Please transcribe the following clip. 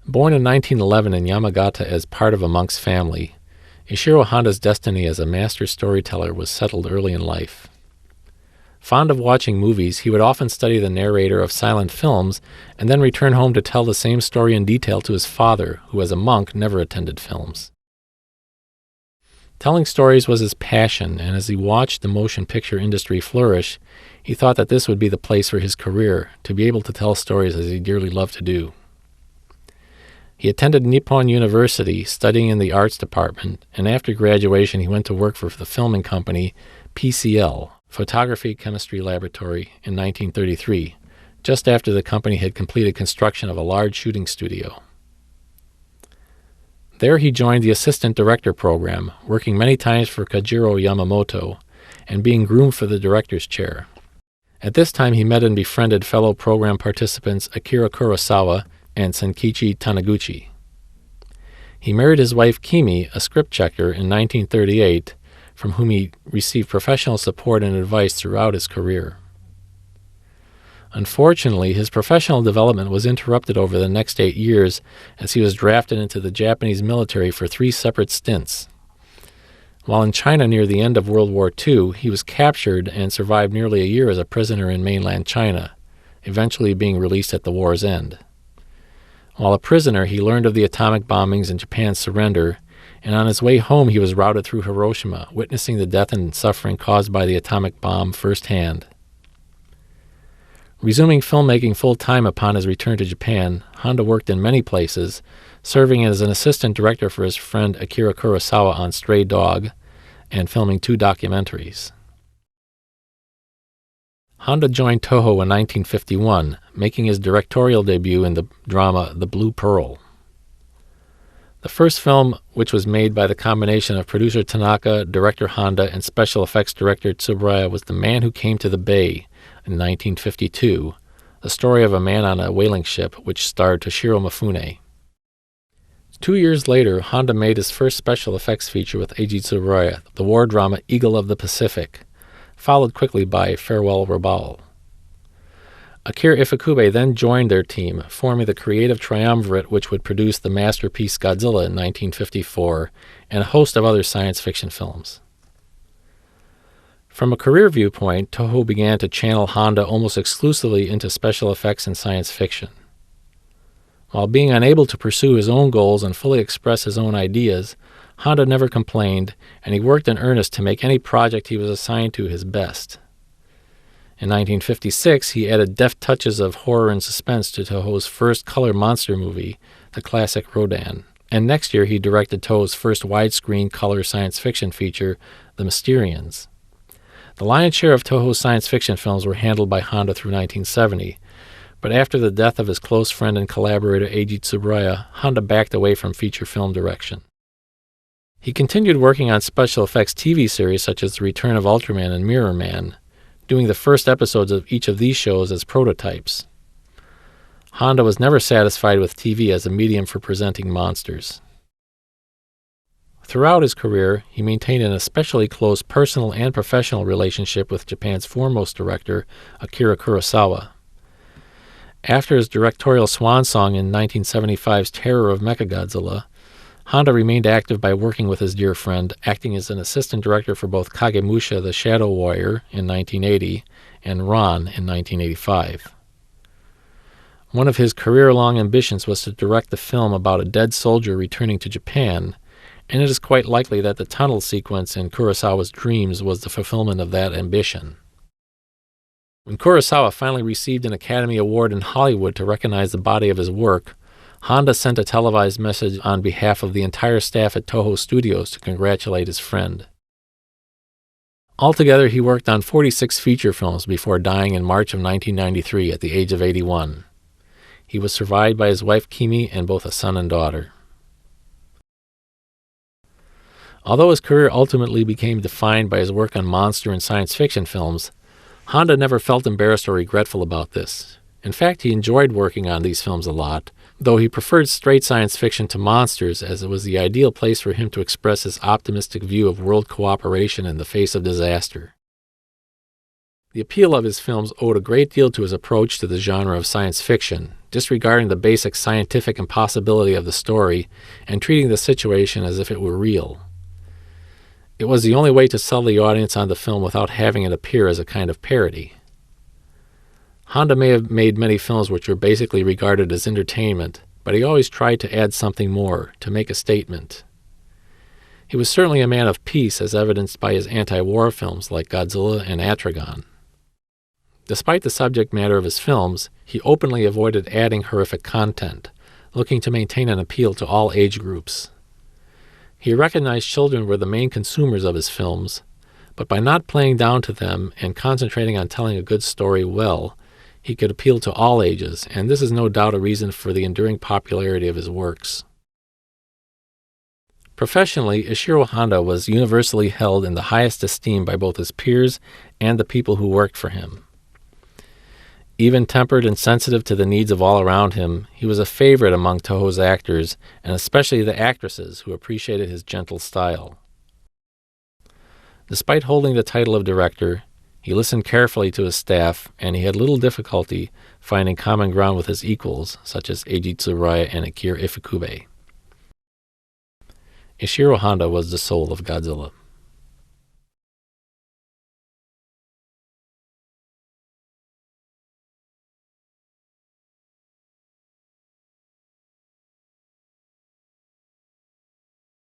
Born in 1911 in Yamagata as part of a monk's family, Ishiro Honda's destiny as a master storyteller was settled early in life. Fond of watching movies, he would often study the narrator of silent films and then return home to tell the same story in detail to his father, who as a monk never attended films. Telling stories was his passion, and as he watched the motion picture industry flourish, he thought that this would be the place for his career, to be able to tell stories as he dearly loved to do. He attended Nippon University, studying in the arts department, and after graduation he went to work for the filming company PCL, Photography Chemistry Laboratory, in 1933, just after the company had completed construction of a large shooting studio. There he joined the assistant director program, working many times for Kajiro Yamamoto, and being groomed for the director's chair. At this time he met and befriended fellow program participants Akira Kurosawa and Senkichi Taniguchi. He married his wife Kimi, a script checker, in 1938, from whom he received professional support and advice throughout his career. Unfortunately, his professional development was interrupted over the next 8 years as he was drafted into the Japanese military for 3 separate stints. While in China near the end of World War II, he was captured and survived nearly a year as a prisoner in mainland China, eventually being released at the war's end. While a prisoner, he learned of the atomic bombings and Japan's surrender, and on his way home he was routed through Hiroshima, witnessing the death and suffering caused by the atomic bomb firsthand. Resuming filmmaking full-time upon his return to Japan, Honda worked in many places, serving as an assistant director for his friend Akira Kurosawa on Stray Dog, and filming 2 documentaries. Honda joined Toho in 1951, making his directorial debut in the drama The Blue Pearl. The first film, which was made by the combination of producer Tanaka, director Honda, and special effects director Tsuburaya, was The Man Who Came to the Bay in 1952, the story of a man on a whaling ship which starred Toshiro Mifune. 2 years later, Honda made his first special effects feature with Eiji Tsuburaya, the war drama Eagle of the Pacific, followed quickly by Farewell Rabaul. Akira Ifukube then joined their team, forming the creative triumvirate which would produce the masterpiece Godzilla in 1954 and a host of other science fiction films. From a career viewpoint, Toho began to channel Honda almost exclusively into special effects and science fiction. While being unable to pursue his own goals and fully express his own ideas, Honda never complained, and he worked in earnest to make any project he was assigned to his best. In 1956, he added deft touches of horror and suspense to Toho's first color monster movie, the classic Rodan, and next year he directed Toho's first widescreen color science fiction feature, The Mysterians. The lion's share of Toho's science fiction films were handled by Honda through 1970, but after the death of his close friend and collaborator Eiji Tsuburaya, Honda backed away from feature film direction. He continued working on special effects TV series such as The Return of Ultraman and Mirror Man, doing the first episodes of each of these shows as prototypes. Honda was never satisfied with TV as a medium for presenting monsters. Throughout his career, he maintained an especially close personal and professional relationship with Japan's foremost director, Akira Kurosawa. After his directorial swan song in 1975's Terror of Mechagodzilla, Honda remained active by working with his dear friend, acting as an assistant director for both Kagemusha the Shadow Warrior in 1980 and Ran in 1985. One of his career-long ambitions was to direct the film about a dead soldier returning to Japan, and it is quite likely that the tunnel sequence in Kurosawa's Dreams was the fulfillment of that ambition. When Kurosawa finally received an Academy Award in Hollywood to recognize the body of his work, Honda sent a televised message on behalf of the entire staff at Toho Studios to congratulate his friend. Altogether, he worked on 46 feature films before dying in March of 1993 at the age of 81. He was survived by his wife Kimi and both a son and daughter. Although his career ultimately became defined by his work on monster and science fiction films, Honda never felt embarrassed or regretful about this. In fact, he enjoyed working on these films a lot, though he preferred straight science fiction to monsters as it was the ideal place for him to express his optimistic view of world cooperation in the face of disaster. The appeal of his films owed a great deal to his approach to the genre of science fiction, disregarding the basic scientific impossibility of the story and treating the situation as if it were real. It was the only way to sell the audience on the film without having it appear as a kind of parody. Honda may have made many films which were basically regarded as entertainment, but he always tried to add something more, to make a statement. He was certainly a man of peace, as evidenced by his anti-war films like Godzilla and Atragon. Despite the subject matter of his films, he openly avoided adding horrific content, looking to maintain an appeal to all age groups. He recognized children were the main consumers of his films, but by not playing down to them and concentrating on telling a good story well, he could appeal to all ages, and this is no doubt a reason for the enduring popularity of his works. Professionally, Ishiro Honda was universally held in the highest esteem by both his peers and the people who worked for him. Even-tempered and sensitive to the needs of all around him, he was a favorite among Toho's actors, and especially the actresses, who appreciated his gentle style. Despite holding the title of director, he listened carefully to his staff, and he had little difficulty finding common ground with his equals, such as Eiji Tsuruya and Akira Ifukube. Ishiro Honda was the soul of Godzilla.